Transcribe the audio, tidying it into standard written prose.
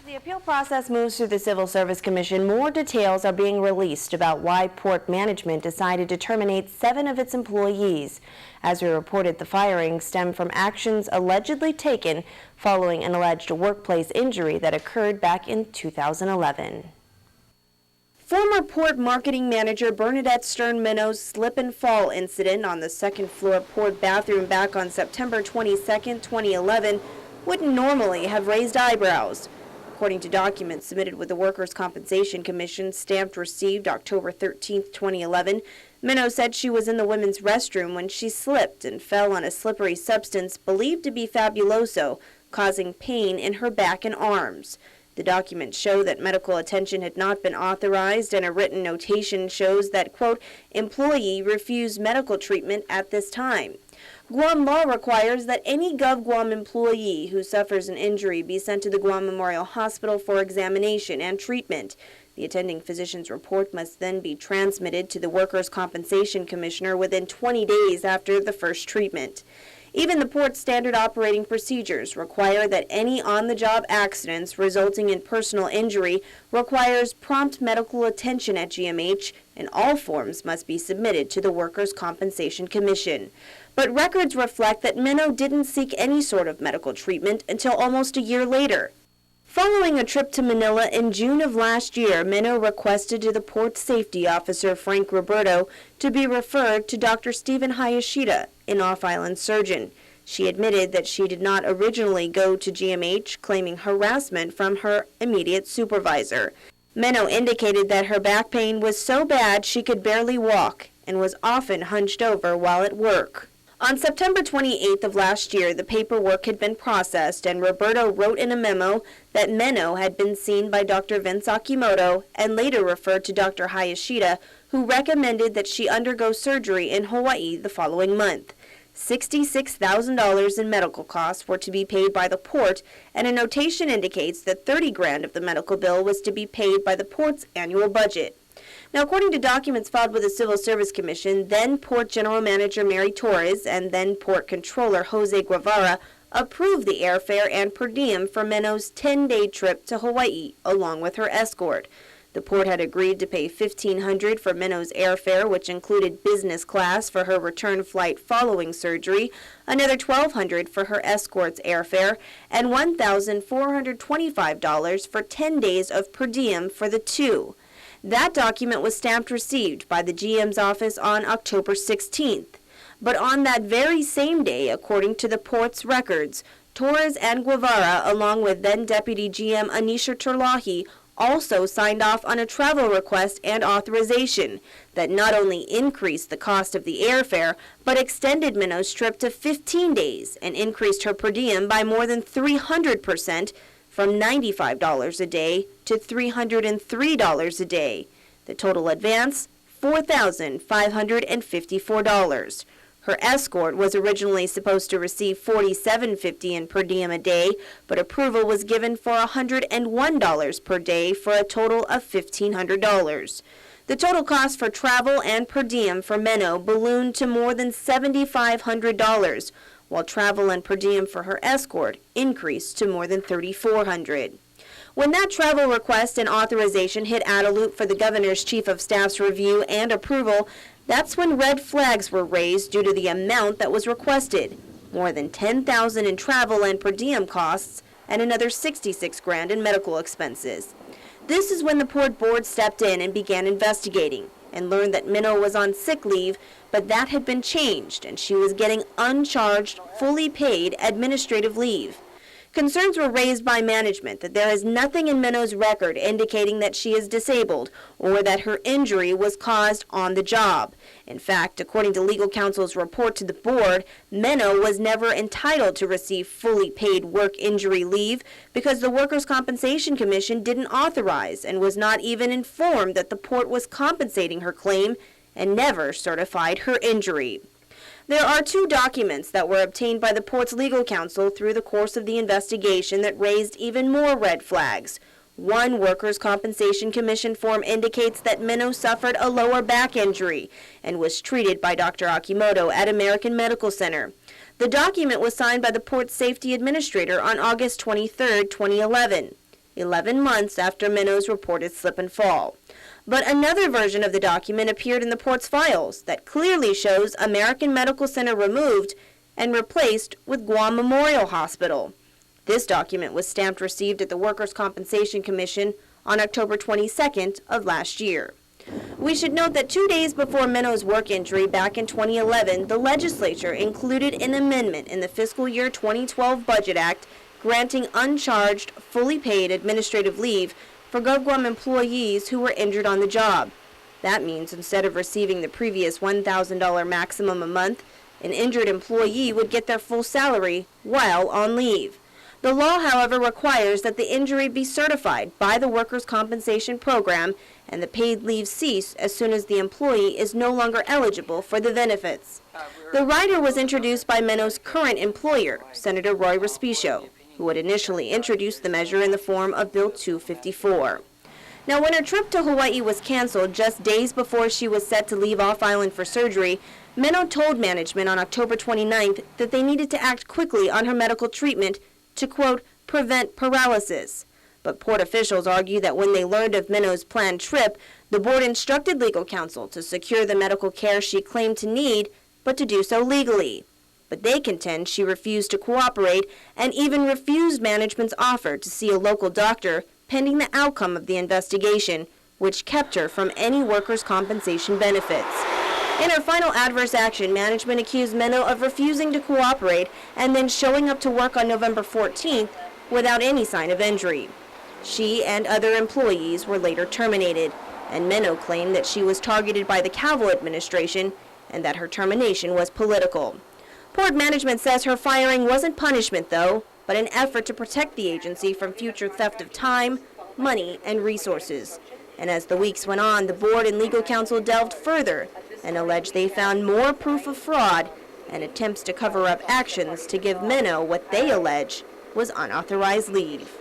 The appeal process moves through the Civil Service Commission. More details are being released about why Port management decided to terminate 7 of its employees. As we reported, the firings stem from actions allegedly taken following an alleged workplace injury that occurred back in 2011. Former Port marketing manager Bernadette Stern Meno's slip and fall incident on the second floor Port bathroom back on September 22, 2011 wouldn't normally have raised eyebrows. According to documents submitted with the Workers' Compensation Commission, stamped received October 13, 2011, Meno said she was in the women's restroom when she slipped and fell on a slippery substance believed to be fabuloso, causing pain in her back and arms. The documents show that medical attention had not been authorized, and a written notation shows that, quote, employee refused medical treatment at this time. Guam law requires that any GovGuam employee who suffers an injury be sent to the Guam Memorial Hospital for examination and treatment. The attending physician's report must then be transmitted to the Workers' Compensation Commissioner within 20 days after the first treatment. Even the Port's standard operating procedures require that any on-the-job accidents resulting in personal injury requires prompt medical attention at GMH, and all forms must be submitted to the Workers' Compensation Commission. But records reflect that Meno didn't seek any sort of medical treatment until almost a year later. Following a trip to Manila in June of last year, Meno requested to the Port Safety Officer, Frank Roberto, to be referred to Dr. Stephen Hayashida, an off-island surgeon. She admitted that she did not originally go to GMH, claiming harassment from her immediate supervisor. Meno indicated that her back pain was so bad she could barely walk and was often hunched over while at work. On September 28th of last year, the paperwork had been processed, and Roberto wrote in a memo that Meno had been seen by Dr. Vince Akimoto and later referred to Dr. Hayashida, who recommended that she undergo surgery in Hawaii the following month. $66,000 in medical costs were to be paid by the Port, and a notation indicates that $30,000 of the medical bill was to be paid by the Port's annual budget. Now, according to documents filed with the Civil Service Commission, then Port General Manager Mary Torres and then Port Controller Jose Guevara approved the airfare and per diem for Meno's 10-day trip to Hawaii, along with her escort. The Port had agreed to pay $1,500 for Meno's airfare, which included business class for her return flight following surgery, another $1,200 for her escort's airfare, and $1,425 for 10 days of per diem for the two. That document was stamped received by the GM's office on October 16th. But on that very same day, according to the Port's records, Torres and Guevara, along with then-Deputy GM Anisha Terlahi, also signed off on a travel request and authorization that not only increased the cost of the airfare, but extended Meno's trip to 15 days and increased her per diem by more than 300%, from $95 a day to $303 a day. The total advance, $4,554. Her escort was originally supposed to receive $47.50 in per diem a day, but approval was given for $101 per day for a total of $1,500. The total cost for travel and per diem for Meno ballooned to more than $7,500, while travel and per diem for her escort increased to more than $3,400. When that travel request and authorization hit Adelut for the Governor's Chief of Staff's review and approval, that's when red flags were raised due to the amount that was requested, more than $10,000 in travel and per diem costs and another $66,000 in medical expenses. This is when the Port Board stepped in and began investigating, and learned that Meno was on sick leave, but that had been changed and she was getting uncharged, fully paid administrative leave. Concerns were raised by management that there is nothing in Meno's record indicating that she is disabled or that her injury was caused on the job. In fact, according to legal counsel's report to the board, Meno was never entitled to receive fully paid work injury leave because the Workers' Compensation Commission didn't authorize and was not even informed that the Port was compensating her claim and never certified her injury. There are 2 documents that were obtained by the Port's legal counsel through the course of the investigation that raised even more red flags. One Workers' Compensation Commission form indicates that Meno suffered a lower back injury and was treated by Dr. Akimoto at American Medical Center. The document was signed by the Port Safety Administrator on August 23, 2011. 11 months after Meno's reported slip and fall. But another version of the document appeared in the port's files that clearly shows American Medical Center removed and replaced with Guam Memorial Hospital. This document was stamped received at the Workers' Compensation Commission on October 22nd of last year. We should note that 2 days before Meno's work injury back in 2011, the legislature included an amendment in the fiscal year 2012 Budget Act granting uncharged, fully paid administrative leave for GovGuam employees who were injured on the job. That means instead of receiving the previous $1,000 maximum a month, an injured employee would get their full salary while on leave. The law, however, requires that the injury be certified by the Workers' Compensation Program and the paid leave cease as soon as the employee is no longer eligible for the benefits. The rider was introduced by Meno's current employer, Senator Roy Respicio, who had initially introduced the measure in the form of Bill 254. Now, when her trip to Hawaii was canceled just days before she was set to leave off-island for surgery, Meno told management on October 29th that they needed to act quickly on her medical treatment to, quote, prevent paralysis. But port officials argue that when they learned of Meno's planned trip, the board instructed legal counsel to secure the medical care she claimed to need, but to do so legally. But they contend she refused to cooperate and even refused management's offer to see a local doctor pending the outcome of the investigation, which kept her from any workers' compensation benefits. In her final adverse action, management accused Meno of refusing to cooperate and then showing up to work on November 14th without any sign of injury. She and other employees were later terminated, and Meno claimed that she was targeted by the Calvo administration and that her termination was political. Port management says her firing wasn't punishment, though, but an effort to protect the agency from future theft of time, money, and resources. And as the weeks went on, the board and legal counsel delved further and alleged they found more proof of fraud and attempts to cover up actions to give Meno what they allege was unauthorized leave.